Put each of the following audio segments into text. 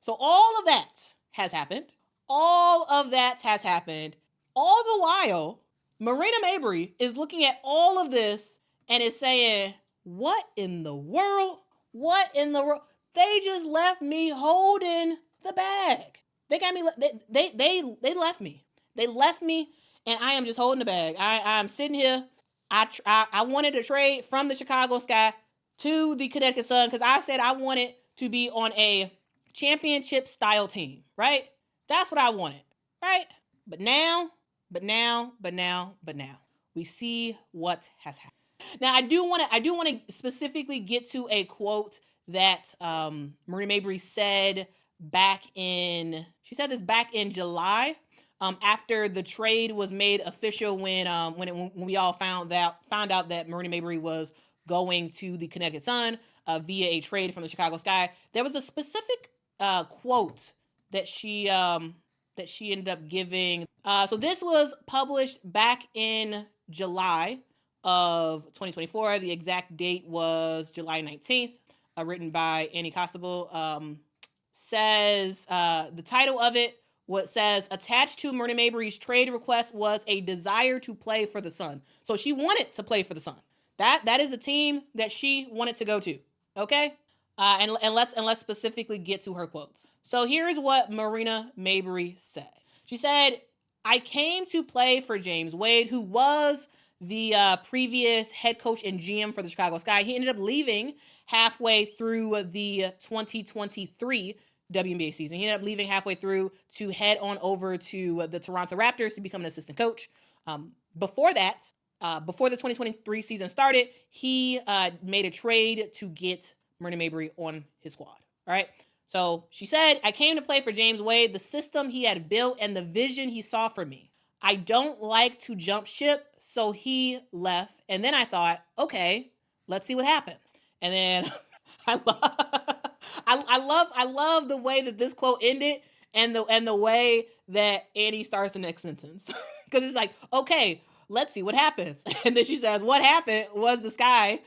So all of that has happened. All of that has happened. All the while, Marina Mabrey is looking at all of this and is saying, what in the world? What in the world? They just left me holding the bag. They got me. They left me. They left me, and I am just holding the bag. I'm sitting here. I wanted to trade from the Chicago Sky to the Connecticut Sun because I said I wanted to be on a championship style team, right? That's what I wanted, right? But now, we see what has happened. Now, I do want to specifically get to a quote that Marina Mabrey said back in July, after the trade was made official when we all found out that Marina Mabrey was going to the Connecticut Sun via a trade from the Chicago Sky. There was a specific quote that she ended up giving. So this was published back in July of 2024. The exact date was July 19th, written by Annie Costabile. Says the title of it says attached to Marina Mabrey's trade request was a desire to play for the Sun. So she wanted to play for the Sun. That is the team that she wanted to go to. Okay. And let's specifically get to her quotes. So here's what Marina Mabrey said. She said, "I came to play for James Wade, who was the previous head coach and GM for the Chicago Sky. He ended up leaving halfway through the 2023 WNBA season. He ended up leaving halfway through to head on over to the Toronto Raptors to become an assistant coach. Before that, before the 2023 season started, he made a trade to get Marina Mabrey on his squad. All right. So she said, I came to play for James Wade, the system he had built and the vision he saw for me. I don't like to jump ship, so he left. And then I thought, okay, let's see what happens. And then I love the way that this quote ended and the way that Annie starts the next sentence. Because it's like, okay, let's see what happens. And then she says, what happened was the Sky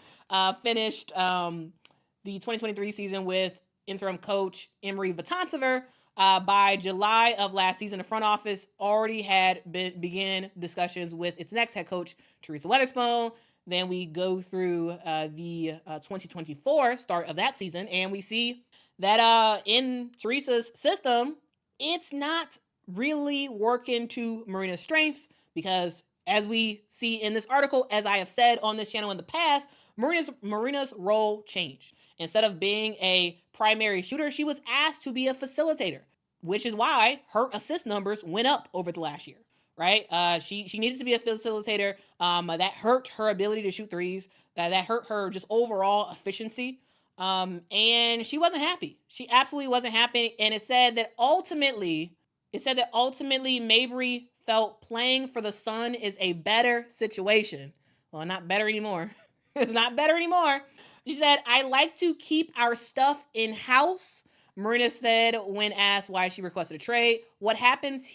finished the 2023 season with interim coach Emery Vatansever. By July of last season, the front office already had began discussions with its next head coach, Teresa Weatherspoon. Then we go through the 2024 start of that season, and we see that in Teresa's system, it's not really working to Marina's strengths because, as we see in this article, as I have said on this channel in the past, Marina's role changed. Instead of being a primary shooter, she was asked to be a facilitator, which is why her assist numbers went up over the last year, right? She needed to be a facilitator. That hurt her ability to shoot threes. That hurt her just overall efficiency. And she wasn't happy. She absolutely wasn't happy. And it said that ultimately Mabrey felt playing for the Sun is a better situation. Well, not better anymore. It's not better anymore. She said, I like to keep our stuff in-house, Marina said when asked why she requested a trade. What happens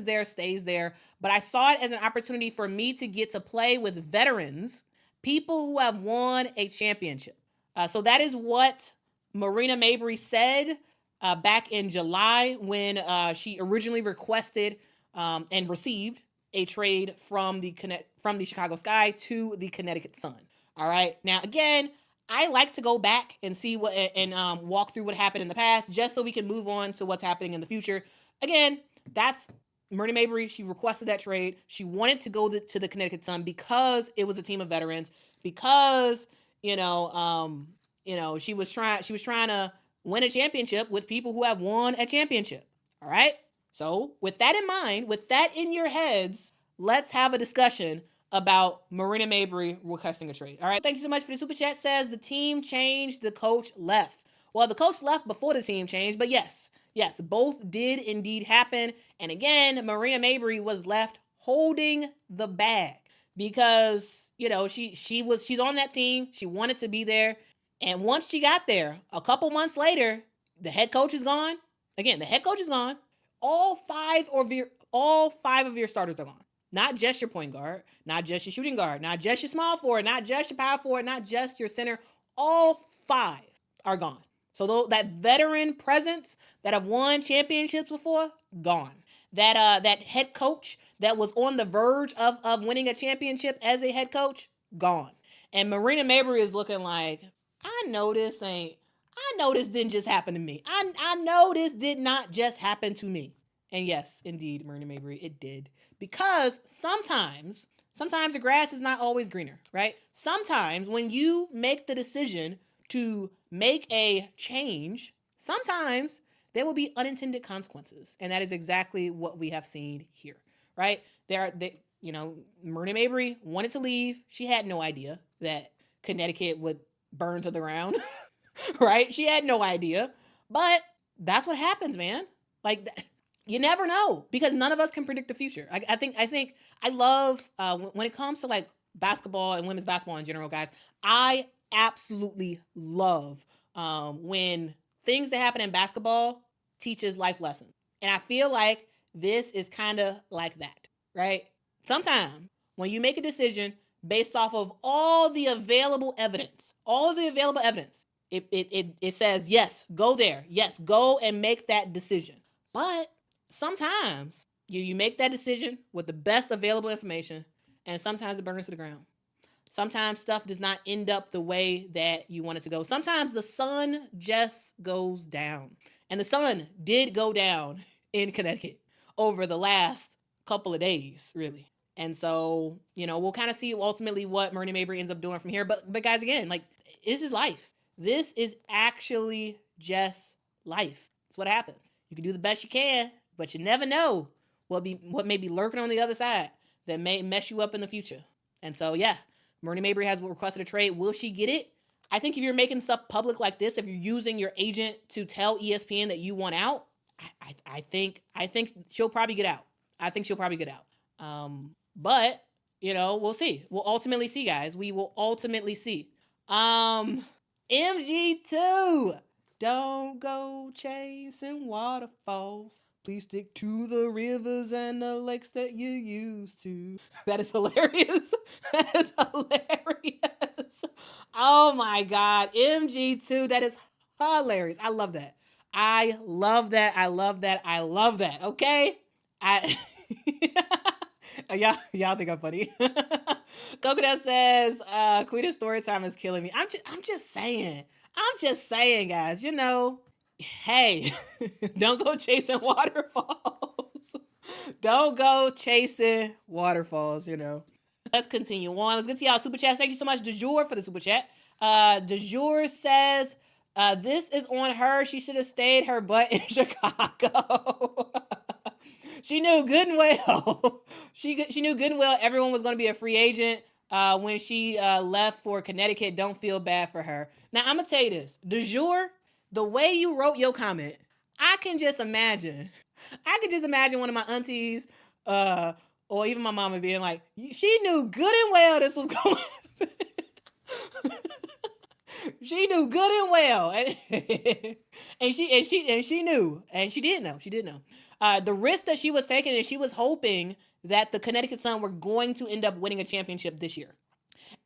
there stays there, but I saw it as an opportunity for me to get to play with veterans, people who have won a championship. So that is what Marina Mabrey said back in July when she originally requested and received a trade from the Chicago Sky to the Connecticut Sun. All right. Now, again, I like to go back and see walk through what happened in the past just so we can move on to what's happening in the future. Again, that's Marina Mabrey. She requested that trade. She wanted to go to the Connecticut Sun because it was a team of veterans, because, she was trying to win a championship with people who have won a championship. All right. So with that in mind, with that in your heads, let's have a discussion about Marina Mabrey requesting a trade. All right. Thank you so much for the super chat. Says the team changed, the coach left. Well, the coach left before the team changed, but yes, both did indeed happen. And again, Marina Mabrey was left holding the bag because, she's on that team. She wanted to be there. And once she got there, a couple months later, the head coach is gone. Again, the head coach is gone. All five of your starters are gone. Not just your point guard, not just your shooting guard, not just your small forward, not just your power forward, not just your center. All five are gone. So that veteran presence that have won championships before, gone. That head coach that was on the verge of winning a championship as a head coach, gone. And Marina Mabrey is looking like, I know this didn't just happen to me. I know this did not just happen to me. And yes, indeed, Marina Mabrey, it did. Because sometimes the grass is not always greener, right? Sometimes when you make the decision to make a change, sometimes there will be unintended consequences. And that is exactly what we have seen here, right? Marina Mabrey wanted to leave. She had no idea that Connecticut would burn to the ground, right? She had no idea. But that's what happens, man. Like, you never know, because none of us can predict the future. I think I love when it comes to like basketball and women's basketball in general, guys. I absolutely love when things that happen in basketball teaches life lessons, and I feel like this is kind of like that, right? Sometimes when you make a decision based off of all the available evidence, it says yes, go there, yes, go and make that decision, but sometimes you make that decision with the best available information, and sometimes it burns to the ground. Sometimes stuff does not end up the way that you want it to go. Sometimes the sun just goes down. And the sun did go down in Connecticut over the last couple of days, really. And so, we'll kind of see ultimately what Marina Mabrey ends up doing from here. But guys, again, like, this is life. This is actually just life. It's what happens. You can do the best you can, but you never know what may be lurking on the other side that may mess you up in the future. And so, yeah, Marina Mabrey has requested a trade. Will she get it? I think if you're making stuff public like this, if you're using your agent to tell ESPN that you want out, I think she'll probably get out. But we'll see. We'll ultimately see, guys. We will ultimately see. MG2, don't go chasing waterfalls. Please stick to the rivers and the lakes that you used to. That is hilarious. Oh my God. MG2, that is hilarious. I love that. Okay? Y'all think I'm funny. Coconut says, Quita's story time is killing me. I'm just saying, guys, hey, don't go chasing waterfalls. Don't go chasing waterfalls, Let's continue on. Let's get to y'all super chats. Thank you so much, De Jour, for the super chat. De Jour says, this is on her. She should have stayed her butt in Chicago. She knew good and well. She knew good and well everyone was going to be a free agent when she left for Connecticut. Don't feel bad for her. Now, I'm going to tell you this. De Jour, the way you wrote your comment, I can just imagine one of my aunties or even my mama being like, she knew good and well this was going to happen. She knew good and well. and she knew. And she did know. The risk that she was taking, and she was hoping that the Connecticut Sun were going to end up winning a championship this year.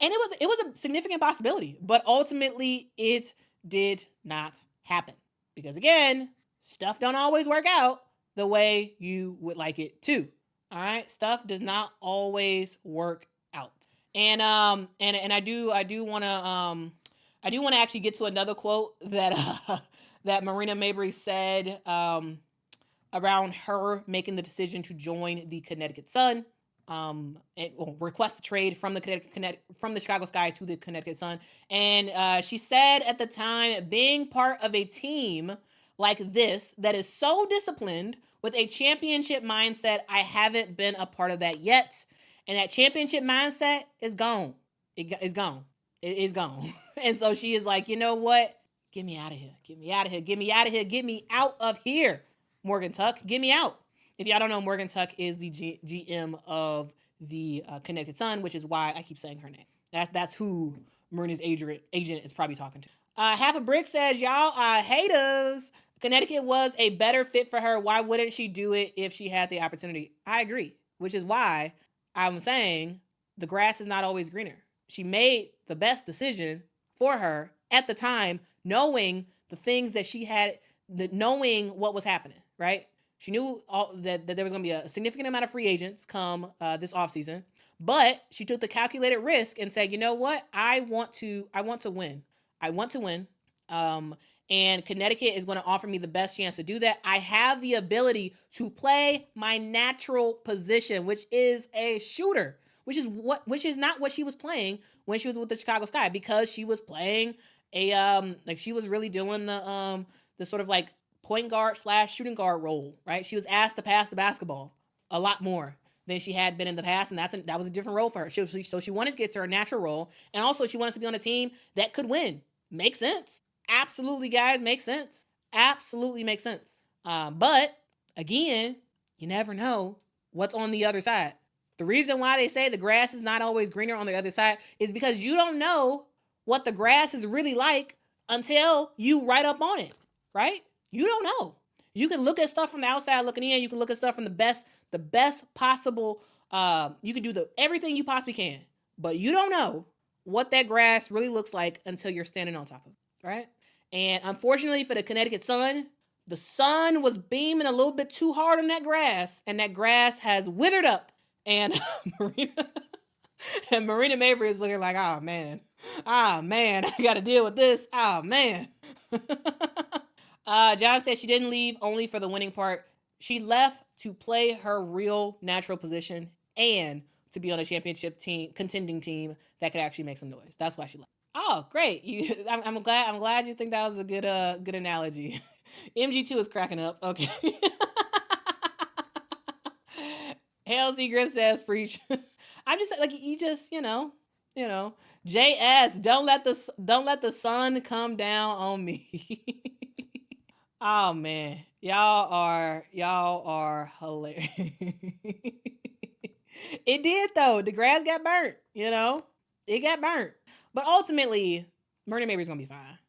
And it was a significant possibility, but ultimately it did not happen. Because again, stuff don't always work out the way you would like it to. All right? Stuff does not always work out. And I do want to actually get to another quote that Marina Mabrey said around her making the decision to join the Connecticut Sun, and request a trade from the Chicago Sky to the Connecticut Sun. And she said at the time, being part of a team like this that is so disciplined with a championship mindset, I haven't been a part of that yet. And that championship mindset is gone. It is gone. And so she is like, you know what? Get me out of here. Out of here. Morgan Tuck, get me out. If y'all don't know, Morgan Tuck is the GM of the Connecticut Sun, which is why I keep saying her name. That's who Marina's agent is probably talking to. Half a Brick says, y'all are haters. Connecticut was a better fit for her. Why wouldn't she do it if she had the opportunity? I agree, which is why I'm saying the grass is not always greener. She made the best decision for her at the time, knowing the things that she had, knowing what was happening, right? She knew that there was going to be a significant amount of free agents come this offseason, but she took the calculated risk and said, you know what? I want to win. I want to win. And Connecticut is going to offer me the best chance to do that. I have the ability to play my natural position, which is a shooter, which is not what she was playing when she was with the Chicago Sky, because she was playing like she was really doing the sort of like point guard / shooting guard role, right? She was asked to pass the basketball a lot more than she had been in the past, and that was a different role for her. So she wanted to get to her natural role, and also she wanted to be on a team that could win. Makes sense. Absolutely, guys, makes sense. Absolutely makes sense. But again, you never know what's on the other side. The reason why they say the grass is not always greener on the other side is because you don't know what the grass is really like until you write up on it, right? You don't know. You can look at stuff from the outside looking in. You can look at stuff from the best possible. You can do everything you possibly can, but you don't know what that grass really looks like until you're standing on top of it, right? And unfortunately for the Connecticut Sun, the sun was beaming a little bit too hard on that grass, and that grass has withered up. And Marina Mabrey is looking like, oh man, I got to deal with this. Oh man. John said she didn't leave only for the winning part. She left to play her real natural position and to be on a championship team, contending team that could actually make some noise. That's why she left. Oh, great! I'm glad you think that was a good analogy. MG2 is cracking up. Okay. LC Griff says, "Preach." I'm just like, you know. JS, don't let the sun come down on me. Oh man, y'all are hilarious. It did though. The grass got burnt. It got burnt. But ultimately, Marina Mabrey's gonna be fine.